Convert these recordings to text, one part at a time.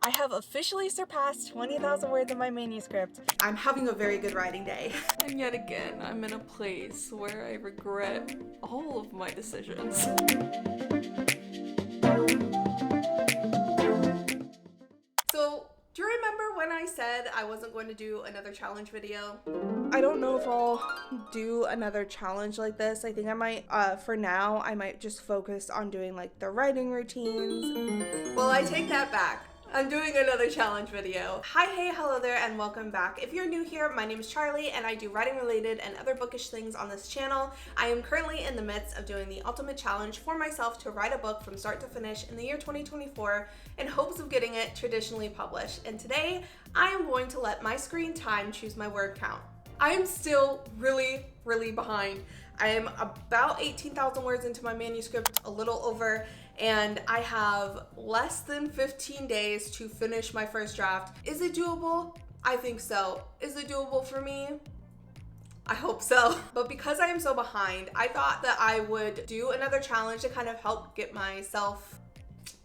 I have officially surpassed 20,000 words in my manuscript. I'm having a very good writing day. And yet again, I'm in a place where I regret all of my decisions. So, do you remember when I said I wasn't going to do another challenge video? I don't know if I'll do another challenge like this. I think I might, for now, I might just focus on doing like the writing routines. Well, I take that back. I'm doing another challenge video. Hi, hey, hello there, and welcome back. If you're new here, my name is Charlie, and I do writing related and other bookish things on this channel. I am currently in the midst of doing the ultimate challenge for myself to write a book from start to finish in the year 2024 in hopes of getting it traditionally published. And today, I am going to let my screen time choose my word count. I am still really behind. I am about 18,000 words into my manuscript, a little over, and I have less than 15 days to finish my first draft. Is it doable? I think so. Is it doable for me? I hope so. But because I am so behind, I thought that I would do another challenge to kind of help get myself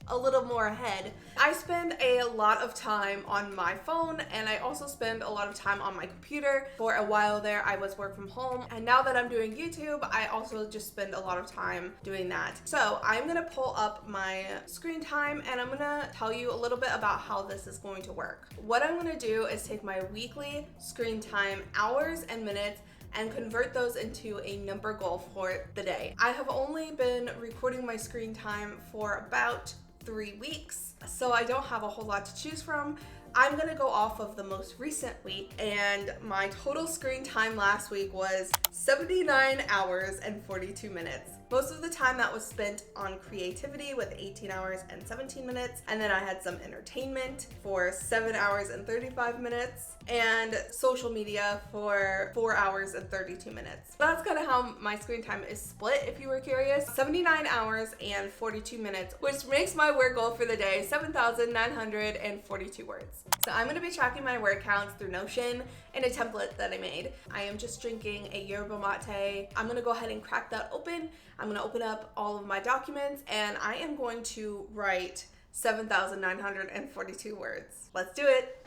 a little more ahead. I spend a lot of time on my phone, and I also spend a lot of time on my computer. For a while there, I was work from home, and now that I'm doing YouTube, I also just spend a lot of time doing that. So I'm gonna pull up my screen time, and I'm gonna tell you a little bit about how this is going to work. What I'm gonna do is take my weekly screen time hours and minutes and convert those into a number goal for the day. I have only been recording my screen time for about 3 weeks, so I don't have a whole lot to choose from. I'm gonna go off of the most recent week, and my total screen time last week was 79 hours and 42 minutes. Most of the time that was spent on creativity with 18 hours and 17 minutes, and then I had some entertainment for 7 hours and 35 minutes, and social media for 4 hours and 32 minutes. So that's kind of how my screen time is split, if you were curious. 79 hours and 42 minutes, which makes my word goal for the day 7,942 words. So I'm going to be tracking my word counts through Notion in a template that I made. I am just drinking a yerba mate. I'm going to go ahead and crack that open. I'm going to open up all of my documents, and I am going to write 7,942 words. Let's do it.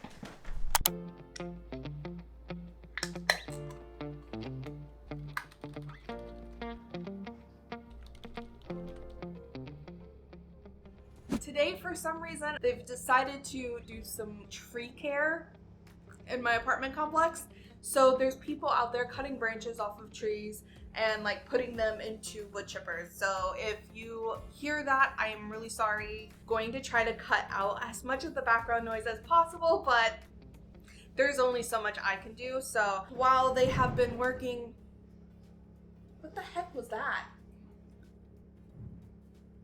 Today, for some reason, they've decided to do some tree care in my apartment complex. So there's people out there cutting branches off of trees and like putting them into wood chippers. So if you hear that, I am really sorry. Going to try to cut out as much of the background noise as possible, but there's only so much I can do. So while they have been working, what the heck was that?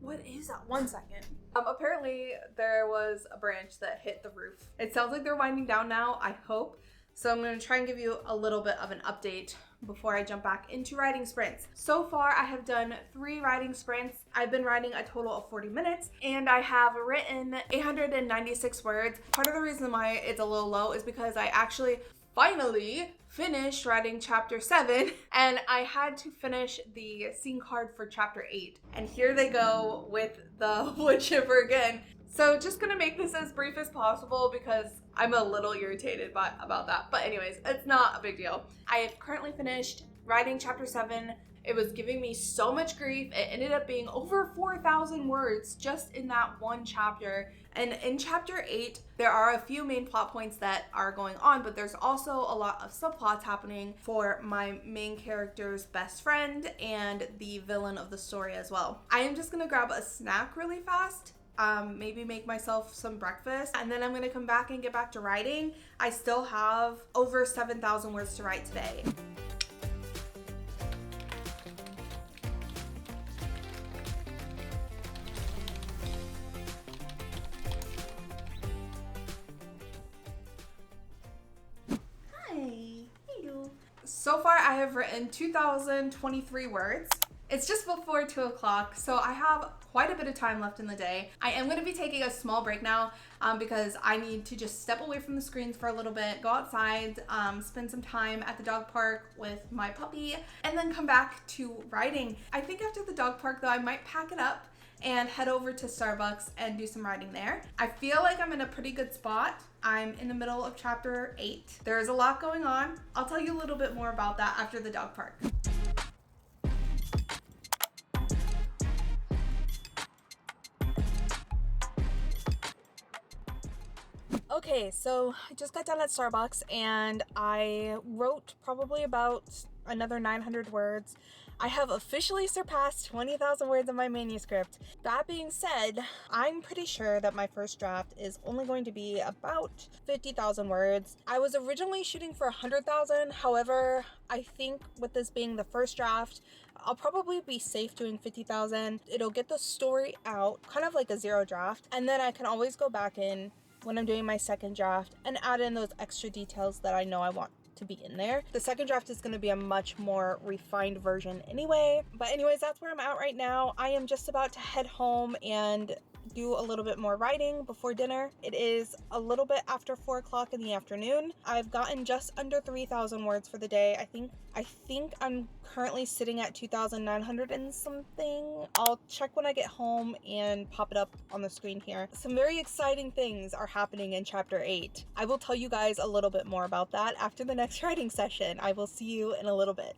What is that? 1 second. Apparently there was a branch that hit the roof. It sounds like they're winding down now, I hope. So I'm going to try and give you a little bit of an update before I jump back into writing sprints. So far, I have done 3 writing sprints. I've been writing a total of 40 minutes, and I have written 896 words. Part of the reason why it's a little low is because I actually finally finished writing chapter 7, and I had to finish the scene card for chapter 8. And here they go with the wood chipper again. So just gonna make this as brief as possible because I'm a little irritated about that. But anyways, it's not a big deal. I have currently finished writing chapter 7. It was giving me so much grief. It ended up being over 4,000 words just in that one chapter. And in chapter 8, there are a few main plot points that are going on, but there's also a lot of subplots happening for my main character's best friend and the villain of the story as well. I am just gonna grab a snack really fast. Maybe make myself some breakfast, and then I'm gonna come back and get back to writing. I still have over 7,000 words to write today. Hi. Hello. So far I have written 2,023 words. It's just before 2 o'clock, so I have quite a bit of time left in the day. I am going to be taking a small break now because I need to just step away from the screens for a little bit, go outside, spend some time at the dog park with my puppy, and then come back to writing. I think after the dog park though, I might pack it up and head over to Starbucks and do some writing there. I feel like I'm in a pretty good spot. I'm in the middle of chapter 8. There is a lot going on. I'll tell you a little bit more about that after the dog park. Okay, so I just got done at Starbucks and I wrote probably about another 900 words. I have officially surpassed 20,000 words in my manuscript. That being said, I'm pretty sure that my first draft is only going to be about 50,000 words. I was originally shooting for 100,000. However, I think with this being the first draft, I'll probably be safe doing 50,000. It'll get the story out, kind of like a zero draft. And then I can always go back in when I'm doing my second draft and add in those extra details that I know I want to be in there. The second draft is going to be a much more refined version anyway. But anyways, that's where I'm at right now. I am just about to head home and do a little bit more writing before dinner. It is a little bit after 4 o'clock in the afternoon. I've gotten just under 3,000 words for the day. I think I'm currently sitting at 2,900 and something. I'll check when I get home and pop it up on the screen here. Some very exciting things are happening in chapter 8. I will tell you guys a little bit more about that after the next writing session. I will see you in a little bit.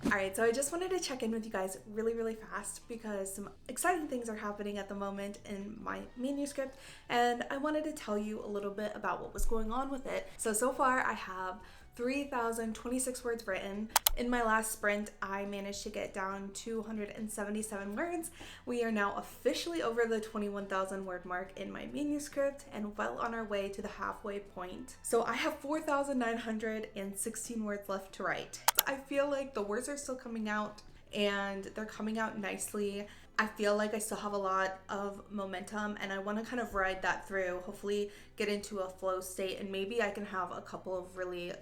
Alright, so I just wanted to check in with you guys really fast because some exciting things are happening at the moment in my manuscript, and I wanted to tell you a little bit about what was going on with it. So far I have 3,026 words written. In my last sprint, I managed to get down 277 words. We are now officially over the 21,000 word mark in my manuscript and well on our way to the halfway point. So I have 4,916 words left to write. I feel like the words are still coming out and they're coming out nicely. I feel like I still have a lot of momentum and I want to kind of ride that through, hopefully get into a flow state, and maybe I can have a couple of really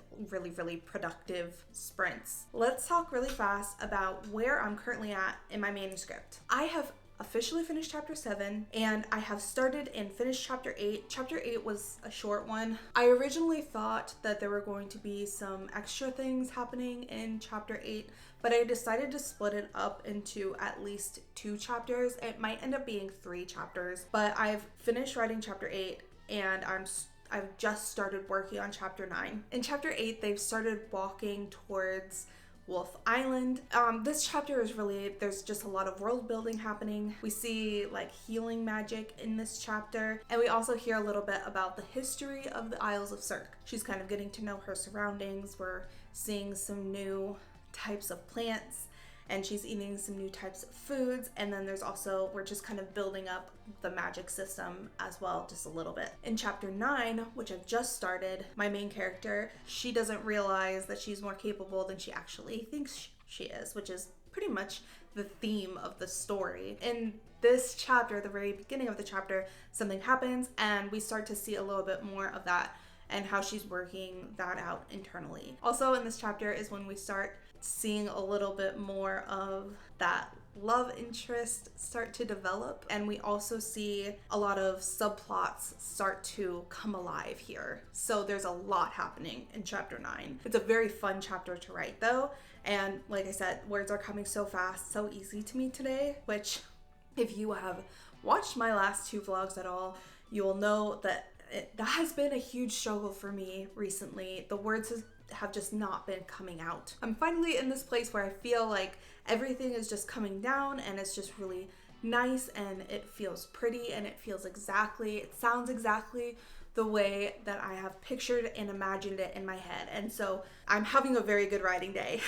productive sprints. Let's talk really fast about where I'm currently at in my manuscript. I have officially finished chapter 7 and I have started and finished chapter 8. Chapter 8 was a short one. I originally thought that there were going to be some extra things happening in chapter 8, but I decided to split it up into at least 2 chapters. It might end up being 3 chapters, but I've finished writing chapter 8 and I've just started working on chapter 9. In chapter 8, they've started walking towards Wolf Island. This chapter is really, there's just a lot of world building happening. We see like healing magic in this chapter, and we also hear a little bit about the history of the Isles of Cirque. She's kind of getting to know her surroundings. We're seeing some new types of plants and she's eating some new types of foods, and then there's also, we're just kind of building up the magic system as well, just a little bit. In chapter 9, which I've just started, my main character, she doesn't realize that she's more capable than she actually thinks she is, which is pretty much the theme of the story. In this chapter, the very beginning of the chapter, something happens and we start to see a little bit more of that and how she's working that out internally. Also in this chapter is when we start seeing a little bit more of that love interest start to develop, and we also see a lot of subplots start to come alive here. So there's a lot happening in chapter 9. It's a very fun chapter to write though, and like I said, words are coming so fast, so easy to me today, which if you have watched my last 2 vlogs at all, you will know that that has been a huge struggle for me recently. The words have just not been coming out. I'm finally in this place where I feel like everything is just coming down and it's just really nice and it feels pretty and it sounds exactly the way that I have pictured and imagined it in my head. And so I'm having a very good writing day.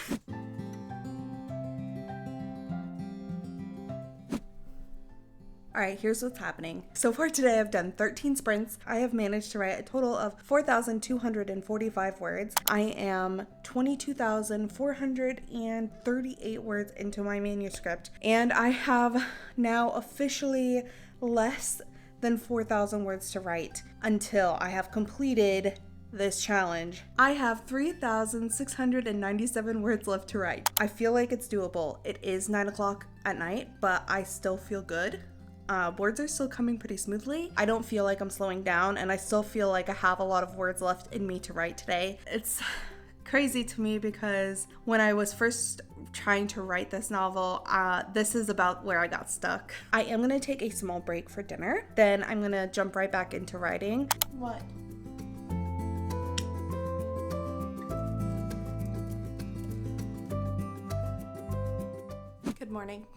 Alright, here's what's happening. So far today I've done 13 sprints. I have managed to write a total of 4,245 words. I am 22,438 words into my manuscript, and I have now officially less than 4,000 words to write until I have completed this challenge. I have 3,697 words left to write. I feel like it's doable. It is 9 o'clock at night, but I still feel good. words are still coming pretty smoothly. I don't feel like I'm slowing down, and I still feel like I have a lot of words left in me to write today. It's crazy to me because when I was first trying to write this novel, this is about where I got stuck. I am gonna take a small break for dinner, then I'm gonna jump right back into writing. What? Good morning.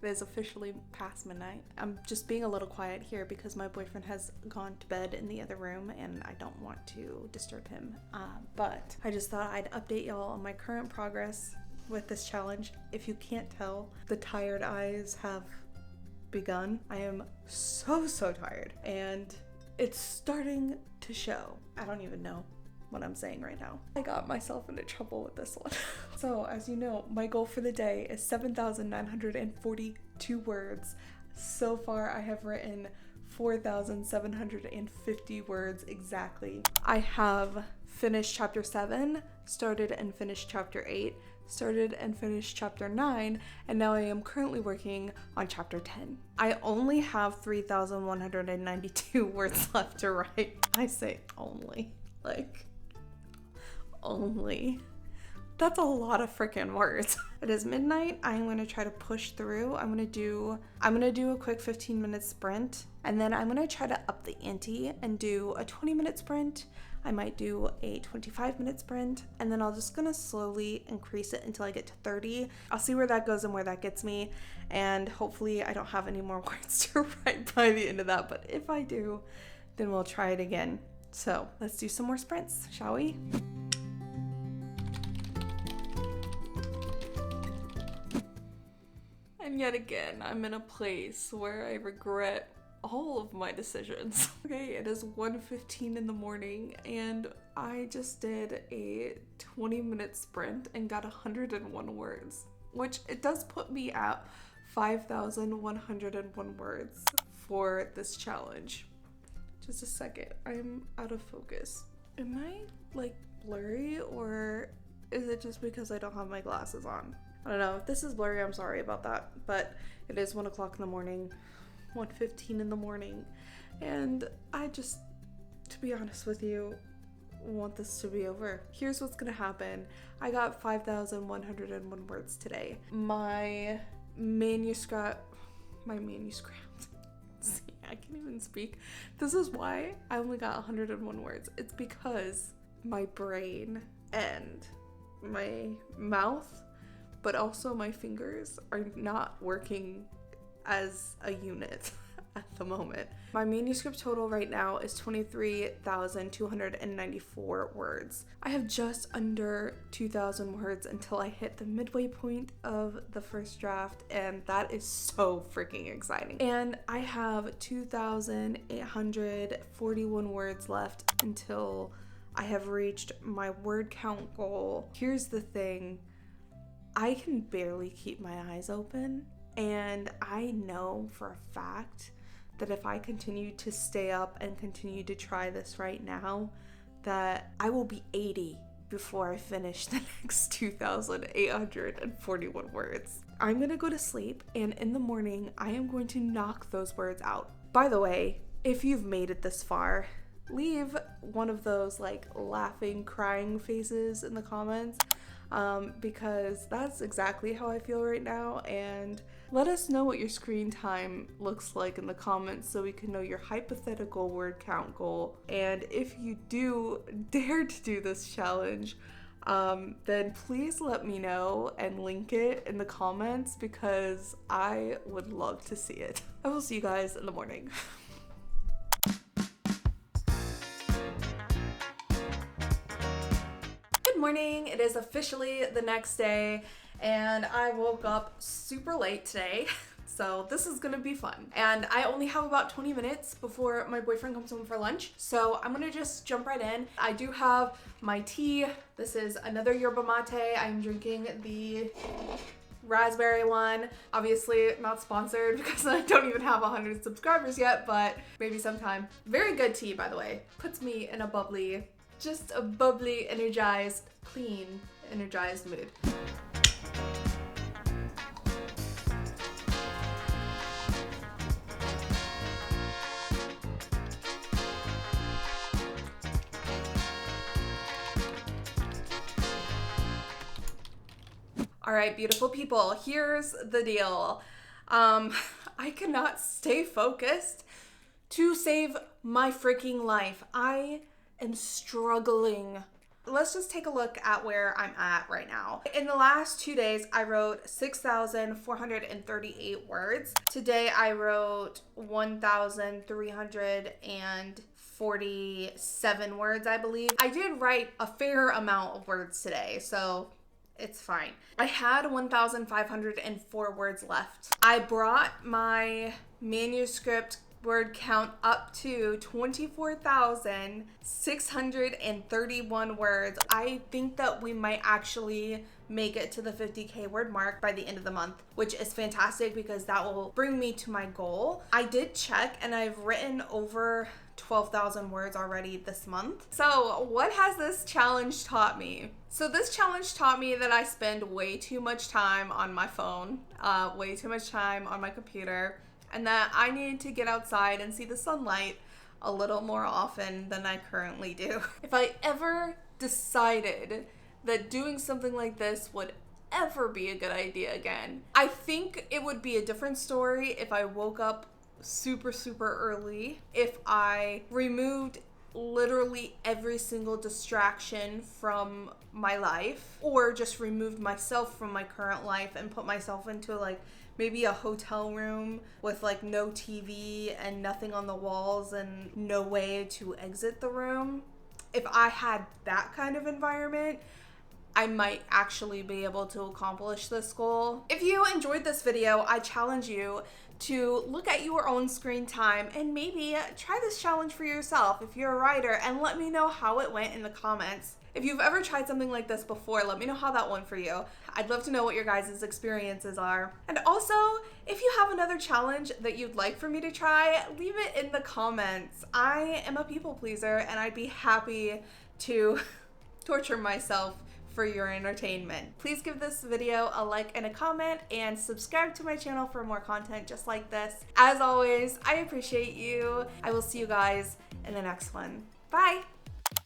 It is officially past midnight. I'm just being a little quiet here because my boyfriend has gone to bed in the other room and I don't want to disturb him. But I just thought I'd update y'all on my current progress with this challenge. If you can't tell, the tired eyes have begun. I am so tired and it's starting to show. I don't even know what I'm saying right now. I got myself into trouble with this one. So as you know, my goal for the day is 7,942 words. So far I have written 4,750 words exactly. I have finished chapter 7, started and finished chapter 8, started and finished chapter 9, and now I am currently working on chapter 10. I only have 3,192 words left to write. I say only. Only. That's a lot of freaking words. It is midnight. I'm going to try to push through. I'm going to do a quick 15-minute sprint, and then I'm going to try to up the ante and do a 20-minute sprint. I might do a 25-minute sprint, and then I'll just going to slowly increase it until I get to 30. I'll see where that goes and where that gets me, and hopefully I don't have any more words to write by the end of that, but if I do, then we'll try it again. So let's do some more sprints, shall we? And yet again, I'm in a place where I regret all of my decisions. Okay, it is 1:15 in the morning and I just did a 20-minute sprint and got 101 words, which it does put me at 5,101 words for this challenge. Just a second, I'm out of focus. Am I blurry, or is it just because I don't have my glasses on? I don't know. If this is blurry, I'm sorry about that, but it is 1 o'clock in the morning, 1:15 in the morning, and I just, to be honest with you, want this to be over. Here's what's gonna happen. I got 5,101 words today. My manuscript, see, I can't even speak. This is why I only got 101 words. It's because my brain and my mouth, but also my fingers, are not working as a unit at the moment. My manuscript total right now is 23,294 words. I have just under 2,000 words until I hit the midway point of the first draft, and that is so freaking exciting. And I have 2,841 words left until I have reached my word count goal. Here's the thing. I can barely keep my eyes open, and I know for a fact that if I continue to stay up and continue to try this right now, that I will be 80 before I finish the next 2,841 words. I'm gonna go to sleep, and in the morning, I am going to knock those words out. By the way, if you've made it this far, leave one of those laughing, crying faces in the comments. Because that's exactly how I feel right now, and let us know what your screen time looks like in the comments so we can know your hypothetical word count goal. And if you do dare to do this challenge, then please let me know and link it in the comments because I would love to see it. I will see you guys in the morning. Good morning. It is officially the next day and I woke up super late today. So this is gonna be fun. And I only have about 20 minutes before my boyfriend comes home for lunch. So I'm gonna just jump right in. I do have my tea. This is another yerba mate. I'm drinking the raspberry one. Obviously not sponsored because I don't even have 100 subscribers yet, but maybe sometime. Very good tea, by the way. Puts me in a bubbly, just a bubbly, energized, clean, energized mood. All right, beautiful people, here's the deal. I cannot stay focused to save my freaking life. I am struggling. Let's just take a look at where I'm at right now. In the last 2 days, I wrote 6,438 words. Today, I wrote 1,347 words, I believe. I did write a fair amount of words today, so it's fine. I had 1,504 words left. I brought my manuscript word count up to 24,631 words. I think that we might actually make it to the 50K word mark by the end of the month, which is fantastic because that will bring me to my goal. I did check and I've written over 12,000 words already this month. So what has this challenge taught me? So this challenge taught me that I spend way too much time on my phone, way too much time on my computer, and that I need to get outside and see the sunlight a little more often than I currently do. If I ever decided that doing something like this would ever be a good idea again, I think it would be a different story if I woke up super early, if I removed literally every single distraction from my life, or just removed myself from my current life and put myself into like maybe a hotel room with like no TV and nothing on the walls and no way to exit the room. If I had that kind of environment, I might actually be able to accomplish this goal. If you enjoyed this video, I challenge you to look at your own screen time and maybe try this challenge for yourself if you're a writer, and let me know how it went in the comments. If you've ever tried something like this before, let me know how that went for you. I'd love to know what your guys' experiences are. And also, if you have another challenge that you'd like for me to try, leave it in the comments. I am a people pleaser and I'd be happy to torture myself for your entertainment. Please give this video a like and a comment and subscribe to my channel for more content just like this. As always, I appreciate you. I will see you guys in the next one. Bye!